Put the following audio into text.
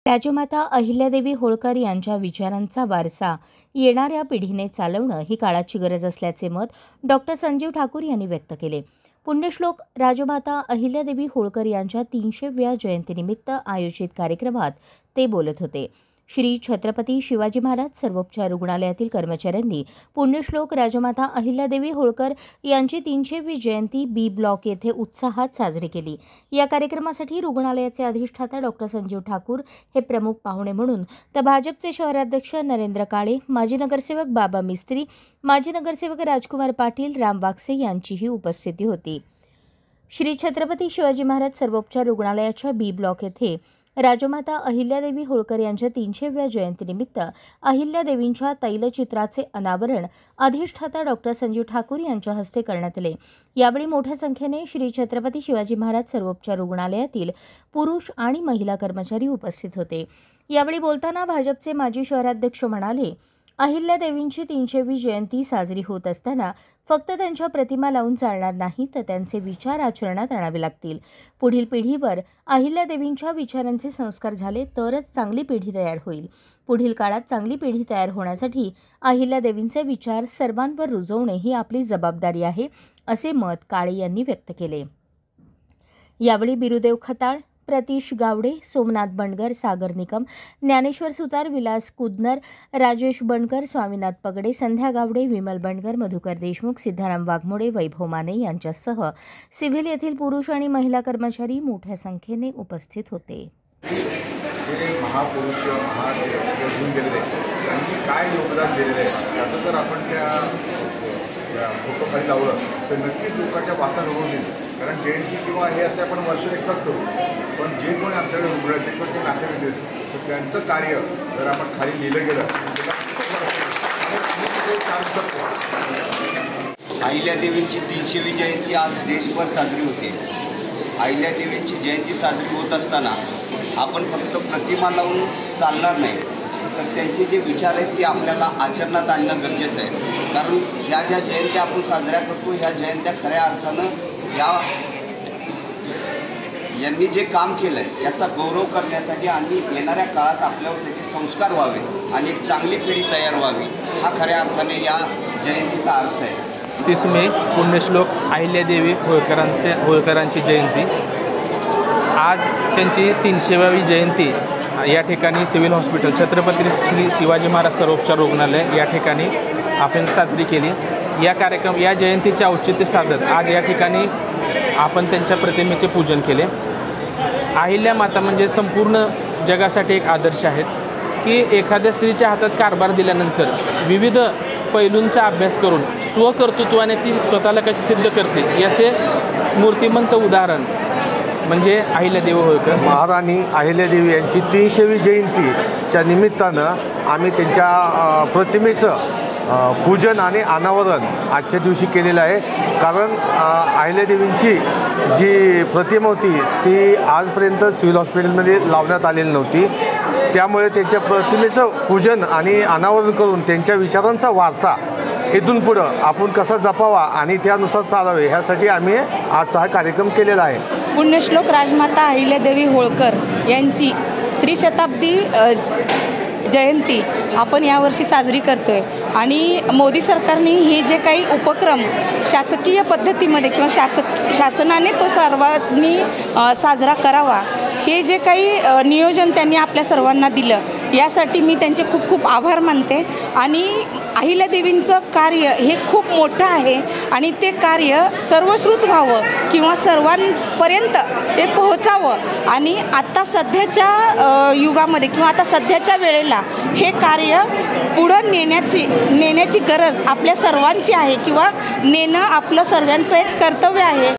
राजमाता अहिल्यादेवी होळकर यांच्या विचारांचा वारसा येणाऱ्या पिढीने चालवणं ही काळाची गरज असल्याचे मत डॉक्टर संजीव ठाकूर यांनी व्यक्त केले। पुण्यश्लोक राजमाता अहिल्यादेवी होळकर यांच्या 300व्या जयंतीनिमित्त आयोजित कार्यक्रमात ते बोलत होते। श्री छत्रपती शिवाजी महाराज सर्वोपचार रुग्णालयातील कर्मचाऱ्यांनी पुण्यश्लोक राजमाता अहिल्यादेवी होळकर यांची 300वी जयंती बी ब्लॉक येथे उत्साहात साजरी केली। या कार्यक्रमासाठी रुग्णालयाचे अधिष्ठाता डॉक्टर संजीव ठाकूर हे प्रमुख पाहुणे म्हणून तर भाजपचे शहराध्यक्ष नरेंद्र काळे, माजी नगरसेवक बाबा मिस्त्री, माजी नगरसेवक राजकुमार पाटील, राम वागसे यांचीही उपस्थिती होती। श्री छत्रपती शिवाजी महाराज सर्वोपचार रुग्णालयाच्या बी ब्लॉक येथे राजमाता अहिल्यादेवी होळकर यांच्या 300व्या जयंतीनिमित्त अहिल्यादेवींच्या तैलचित्राचे अनावरण अधिष्ठाता डॉक्टर संजीव ठाकूर यांच्या हस्ते करण्यात आले। यावेळी मोठ्या संख्येने श्री छत्रपती शिवाजी महाराज सर्वोपचार रुग्णालयातील पुरुष आणि महिला कर्मचारी उपस्थित होते। यावेळी बोलताना भाजपचे माजी शहराध्यक्ष म्हणाले, अहिल्यादेवींची 300वी जयंती साजरी होत असताना फक्त त्यांच्या प्रतिमा लावून चालणार नाही, तर त्यांचे विचार आचरणात आणावे लागतील। पुढील पिढीवर अहिल्यादेवींच्या विचारांचे संस्कार झाले तरच चांगली पिढी तयार होईल। पुढील काळात चांगली पिढी तयार होण्यासाठी अहिल्यादेवींचे विचार सर्वांवर रुजवणे ही आपली जबाबदारी आहे, असे मत काळे यांनी व्यक्त केले। यावेळी बिरुदेव खताळ, प्रतीश गावडे, सोमनाथ बंडगर, सागर निकम, ज्ञानेश्वर सुतार, विलास कुदनर, राजेश बंडकर, स्वामीनाथ पगडे, संध्या गावडे, विमल बंडगर, मधुकर देशमुख, सिद्धाराम वाघमोडे, वैभव माने यांच्यासह सिव्हिल येथील पुरुष आणि महिला कर्मचारी मोठ्या संख्येने उपस्थित होते। महापुरुष होऊन गेलेले त्यांनी काय योगदान दिलेले आहे त्याचं जर आपण त्या फोटोखाली लावलं तर नक्कीच लोकांच्या वाचा होईल। कारण जयंती किंवा हे असे आपण वर्ष एकच करू, पण जे कोणी आपल्याकडे रुग्ण आहेत किंवा ते नातेवाईक आहेत तर त्यांचं कार्य जर आपण खाली लिहिलं गेलं अहिल्यादेवींची 300वी जयंती आज देशभर साजरी होते। अहिल्यादेवींची जयंती साजरी होत असताना आपण फक्त प्रतिमा लावून चालणार नाही, तर त्यांचे जे विचार आहेत ते आपल्याला आचरणात आणणं गरजेचं आहे। कारण ह्या ज्या जयंत्या आपण साजऱ्या करतो ह्या जयंत्या खऱ्या अर्थानं यांनी जे काम केलं आहे याचा गौरव करण्यासाठी आणि येणाऱ्या काळात आपल्यावर त्याचे संस्कार व्हावे आणि एक चांगली पिढी तयार व्हावी, हा खऱ्या अर्थाने या जयंतीचा अर्थ आहे। 30 मे पुण्यश्लोक अहिल्यादेवी होळकरांची जयंती। आज त्यांची 300वी जयंती या ठिकाणी सिव्हिल हॉस्पिटल छत्रपती श्री शिवाजी महाराज सर्वोपचार रुग्णालय या ठिकाणी आपण साजरी केली। या जयंतीचे औचित्य साधत आज या ठिकाणी आपण त्यांच्या प्रतिमेचे पूजन केले। अहिल्या माता म्हणजे संपूर्ण जगासाठी एक आदर्श आहेत की एखाद्या स्त्रीच्या हातात कारभार दिल्यानंतर विविध पैलूंचा अभ्यास करून स्वकर्तृत्वाने ती स्वतःला कशी सिद्ध करते याचे मूर्तिमंत उदाहरण म्हणजे अहिल्यादेवी होळकर। महाराणी अहिल्यादेवी यांची 300वी जयंतीच्या निमित्तानं आम्ही त्यांच्या प्रतिमेचं पूजन आणि अनावरण आजच्या दिवशी केलेलं आहे। कारण अहिल्यादेवींची जी प्रतिमा होती ती आजपर्यंत सिव्हिल हॉस्पिटलमध्ये लावण्यात आलेली नव्हती, त्यामुळे त्यांच्या प्रतिमेचं पूजन आणि अनावरण करून त्यांच्या विचारांचा वारसा इथून पुढं आपण कसा जपावा आणि त्यानुसार चालावे ह्यासाठी आम्ही आजचा हा कार्यक्रम केलेला आहे। पुण्यश्लोक राजमाता अहिल्यादेवी होळकर यांची त्रिशताब्दी जयंती आपण यावर्षी साजरी करतो आहे आणि मोदी सरकारने हे जे काही उपक्रम शासकीय पद्धतीमध्ये किंवा शासनाने तो सर्वांनी साजरा करावा हे जे काही नियोजन त्यांनी आपल्या सर्वांना दिलं यासाठी मी त्यांचे खूप खूप आभार मानते। आणि अहिल्यादेवींचं कार्य हे खूप मोठं आहे आणि ते कार्य सर्वश्रुत व्हावं किंवा सर्वांपर्यंत ते पोहोचावं आणि आता सध्याच्या युगामध्ये किंवा आता सध्याच्या वेळेला हे कार्य पुढं नेण्याची गरज आपल्या सर्वांची आहे किंवा नेणं आपलं सर्वांचं एक कर्तव्य आहे।